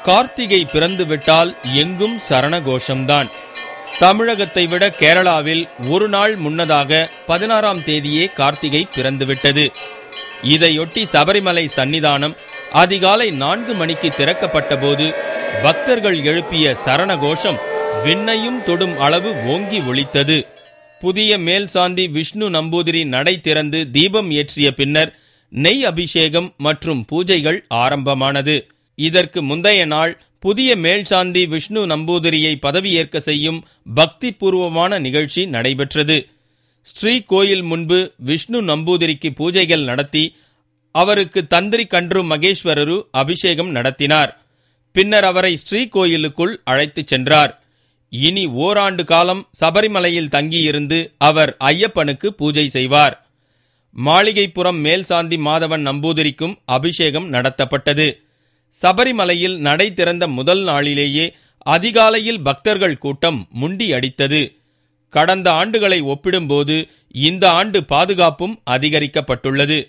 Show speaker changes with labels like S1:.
S1: கார்த்திகை பிறந்துவிட்டால் எங்கும் சரண கோஷம்தான். தமிழகத்தை விட கேரளாவில் ஒரு நாள் முன்னதாக 16ஆம் தேதியே கார்த்திகை பிறந்துவிட்டது. இதையொட்டி சபரிமலை சன்னிதானம் அதிகாலை 4 மணிக்கு திறக்கப்பட்ட போது பக்தர்கள் எழுப்பிய சரண கோஷம் விண்ணையும் தொடும் அளவு ஓங்கி ஒலித்தது. புதிய மேல்சாந்தி விஷ்ணு நம்பூதிரி நடை திறந்து தீபம் ஏற்றிய பின்னர் நெய் அபிஷேகம் மற்றும் பூஜைகள் ஆரம்பமானது. இதற்கு முந்தைய நாள் புதிய மேல்சாந்தி விஷ்ணு நம்பூதிரியை பதவியேற்க செய்யும் பக்தி பூர்வமான நிகழ்ச்சி நடைபெற்றது. ஸ்ரீகோயில் முன்பு விஷ்ணு நம்பூதிரிக்கு பூஜைகள் நடத்தி அவருக்கு தந்திரி கன்று மகேஸ்வரரு அபிஷேகம் நடத்தினார். பின்னர் அவரை ஸ்ரீகோயிலுக்குள் அழைத்துச் சென்றார். இனி ஓராண்டு காலம் சபரிமலையில் தங்கியிருந்து அவர் ஐயப்பனுக்கு பூஜை செய்வார். மாளிகைப்புறம் மேல்சாந்தி மாதவன் நம்பூதிரிக்கும் அபிஷேகம் நடத்தப்பட்டது. சபரிமலையில் நடை திறந்த முதல் நாளிலேயே அதிகாலையில் பக்தர்கள் கூட்டம் முண்டி அடித்தது. கடந்த ஆண்டுகளை ஒப்பிடும்போது இந்த ஆண்டு பாதுகாப்பும் அதிகரிக்கப்பட்டுள்ளது.